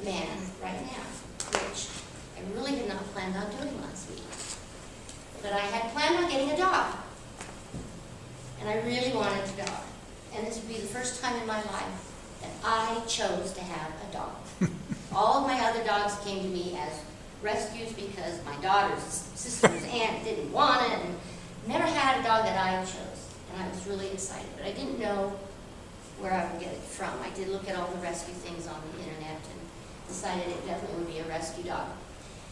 man right now, which I really had not planned on doing last week. But I had planned on getting a dog. And I really wanted a dog. And this would be the first time in my life that I chose to have a dog. All of my other dogs came to me as rescues because my daughter's sister's aunt didn't want it, and never had a dog that I chose. And I was really excited, but I didn't know where I would get it from. I did look at all the rescue things on the internet and decided it definitely would be a rescue dog.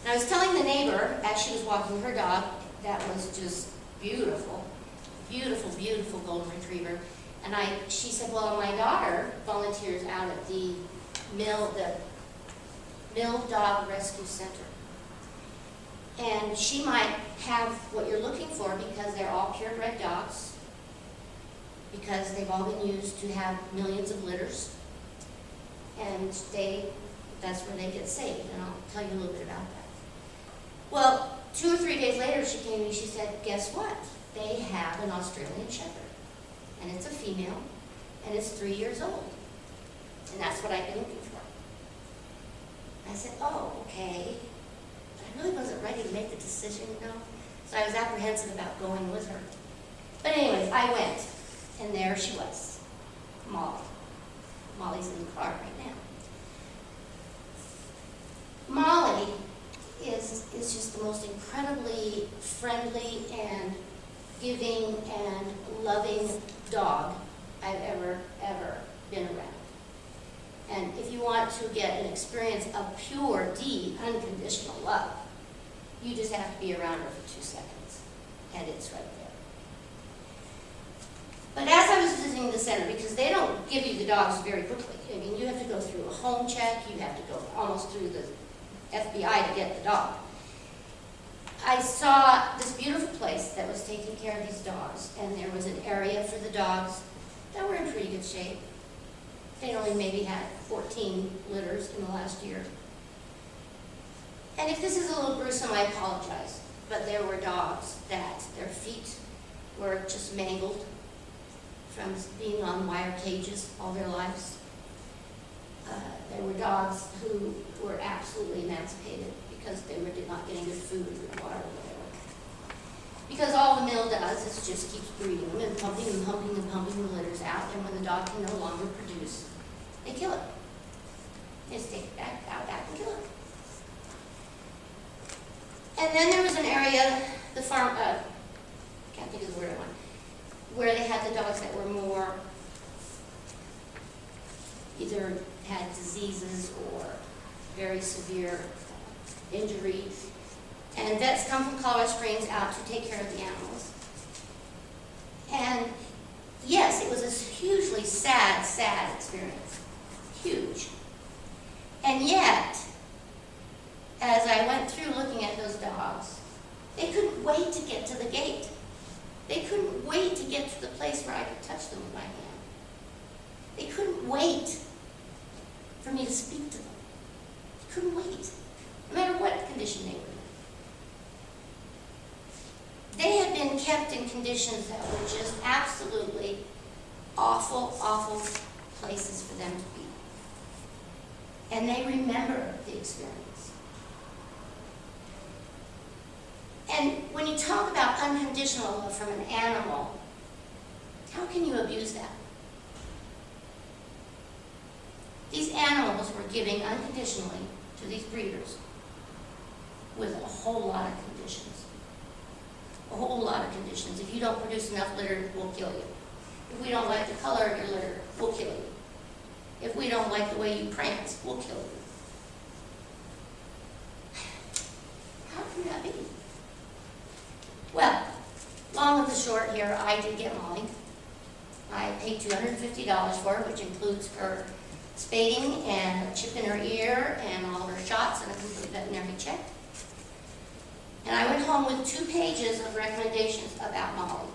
And I was telling the neighbor as she was walking her dog, that was just beautiful, beautiful, beautiful golden retriever. And she said, well, my daughter volunteers out at the Mill Dog Rescue Center. And she might have what you're looking for because they're all purebred dogs, because they've all been used to have millions of litters. And that's where they get saved, and I'll tell you a little bit about that. Well, 2 or 3 days later, she came to me, she said, guess what? They have an Australian Shepherd. And it's a female, and it's 3 years old. And that's what I've been looking for. I said, oh, okay. But I really wasn't ready to make the decision, you know. So I was apprehensive about going with her. But anyways, I went, and there she was, Molly. Molly's in the car right now. Molly is just the most incredibly friendly and giving and loving dog I've ever been around. And if you want to get an experience of pure, deep, unconditional love, you just have to be around her for 2 seconds, and it's right there. But as I was visiting the center, because they don't give you the dogs very quickly, I mean, you have to go through a home check, you have to go almost through the FBI to get the dog. I saw this beautiful place that was taking care of these dogs, and there was an area for the dogs that were in pretty good shape. They only maybe had 14 litters in the last year. And if this is a little gruesome, I apologize, but there were dogs that their feet were just mangled from being on wire cages all their lives. There were dogs who were absolutely emancipated because they were not getting good food or water or whatever. Because all the mill does is just keeps breeding them and pumping and pumping and pumping the litters out, and when the dog can no longer produce, they kill it. They just take it back and kill it. And then there was an area, the farm, can't think of the word I want, where they had the dogs that were more, either had diseases or very severe injuries. And vets come from Colorado Springs out to take care of the animals. And yes, it was a hugely sad experience. Huge. And yet, as I went through looking at those dogs, they couldn't wait to get to the gate. They couldn't wait to get to the place where I could touch them with my hand. They couldn't wait for me to speak to them. They couldn't wait, no matter what condition they were in. They had been kept in conditions that were just absolutely awful, awful places for them to be. And they remember the experience. And when you talk about unconditional love from an animal, how can you abuse that? These animals were giving unconditionally to these breeders with a whole lot of conditions. A whole lot of conditions. If you don't produce enough litter, we'll kill you. If we don't like the color of your litter, we'll kill you. If we don't like the way you prance, we'll kill you. How can that be? Well, long and the short here, I did get Molly. I paid $250 for her, which includes her spading and a chip in her ear and all her shots and a complete veterinary check. And I went home with 2 pages of recommendations about Molly,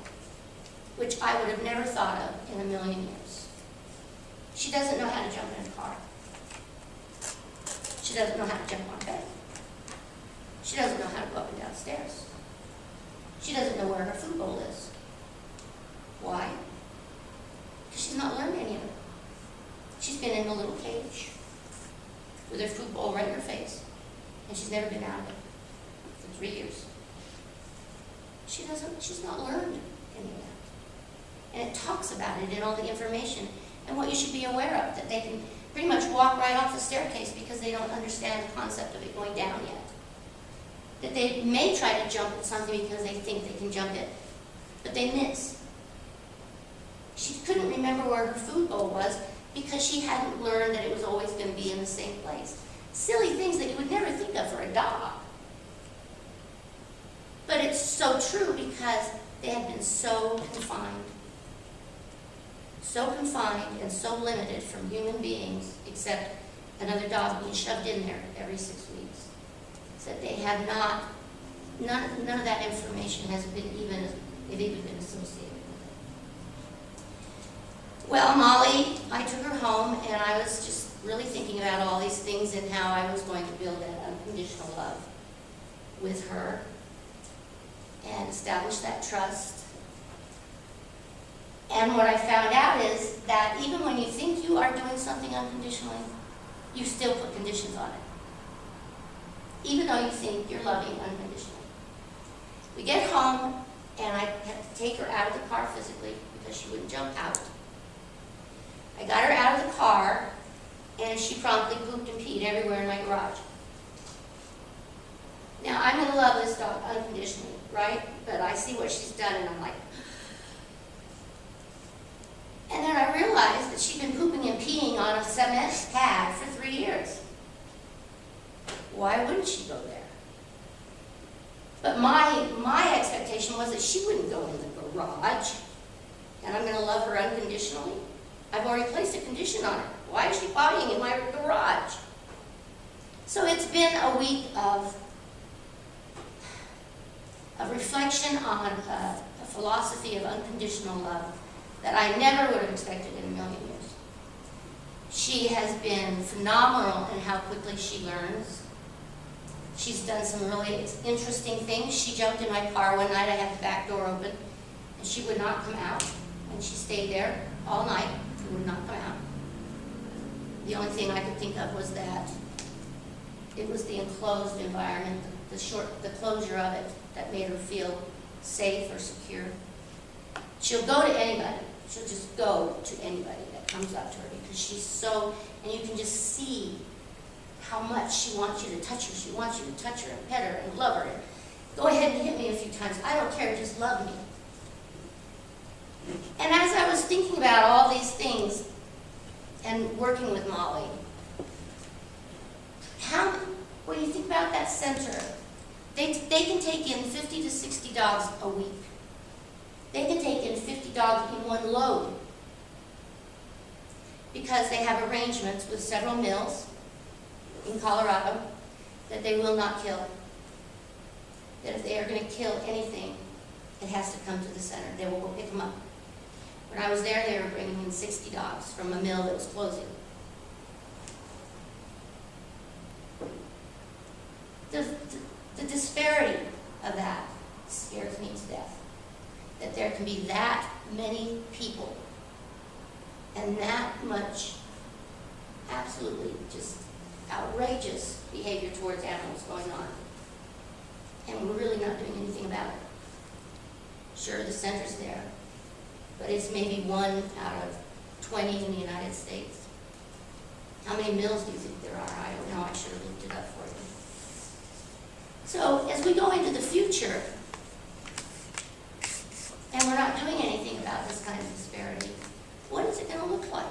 which I would have never thought of in a million years. She doesn't know how to jump in a car. She doesn't know how to jump on a bed. She doesn't know how to go up and down stairs. She doesn't know where her food bowl is. Why? Because she's not learned any of it. She's been in a little cage with their food bowl right in her face, and she's never been out of it for 3 years. She's not learned any of that. And it talks about it in all the information and what you should be aware of, that they can pretty much walk right off the staircase because they don't understand the concept of it going down yet. That they may try to jump at something because they think they can jump it, but they miss. She couldn't remember where her food bowl was because she hadn't learned that it was always going to be in the same place. Silly things that you would never think of for a dog. But it's so true because they had been so confined and so limited from human beings, except another dog being shoved in there every 6 weeks. So they have not, none of that information has been they've even been associated with it. Well, Molly, I took her home and I was just really thinking about all these things and how I was going to build that unconditional love with her and establish that trust. And what I found out is that even when you think you are doing something unconditionally, you still put conditions on it. Even though you think you're loving unconditionally. We get home, and I had to take her out of the car physically because she wouldn't jump out. I got her out of the car, and she promptly pooped and peed everywhere in my garage. Now, I'm going to love this dog unconditionally, right? But I see what she's done, and I'm like... And then I realized that she'd been pooping and peeing on a cement pad for 3 years. Why wouldn't she go there? But my expectation was that she wouldn't go in the garage, and I'm going to love her unconditionally. I've already placed a condition on her. Why is she pottying in my garage? So it's been a week of reflection on a philosophy of unconditional love that I never would have expected in a million years. She has been phenomenal in how quickly she learns. She's done some really interesting things. She jumped in my car one night. I had the back door open, and she would not come out. And she stayed there all night and would not come out. The only thing I could think of was that it was the enclosed environment, the closure of it, that made her feel safe or secure. She'll go to anybody. She'll just go to anybody that comes up to her because she's so, and you can just see how much she wants you to touch her. She wants you to touch her and pet her and love her. And go ahead and hit me a few times. I don't care, just love me. And as I was thinking about all these things and working with Molly, when you think about that center, they can take in 50 to 60 dogs a week. They can take in 50 dogs in one load because they have arrangements with several mills in Colorado that they will not kill. That if they are going to kill anything, it has to come to the center. They will go pick them up. When I was there, they were bringing in 60 dogs from a mill that was closing. The disparity of that scares me to death. That there can be that many people and that much absolutely just outrageous behavior towards animals going on. And we're really not doing anything about it. Sure, the center's there, but it's maybe 1 out of 20 in the United States. How many mills do you think there are? I don't know. I should have looked it up for you. So as we go into the future, and we're not doing anything about this kind of disparity, what is it going to look like?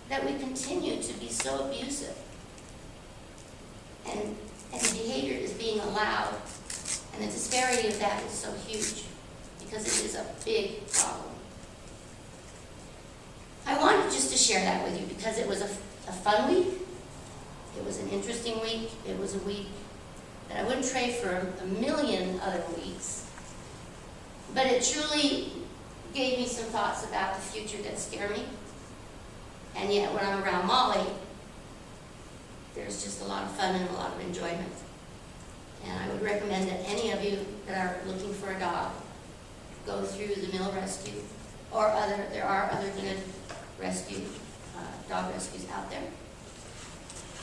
That we continue to be so abusive and behavior is being allowed, and the disparity of that is so huge because it is a big problem. I wanted just to share that with you because it was a fun week. It was an interesting week. It was a week that I wouldn't trade for a million other weeks. But it truly gave me some thoughts about the future that scare me. And yet when I'm around Molly, there's just a lot of fun and a lot of enjoyment. And I would recommend that any of you that are looking for a dog go through the mill rescue or there are other good rescue, dog rescues out there.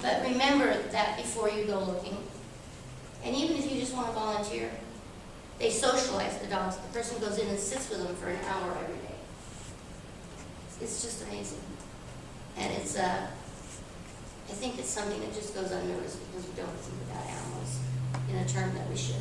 But remember that before you go looking. And even if you just want to volunteer, they socialize the dogs. The person goes in and sits with them for an hour every day. It's just amazing. And it's, I think it's something that just goes unnoticed because we don't think about animals in a term that we should.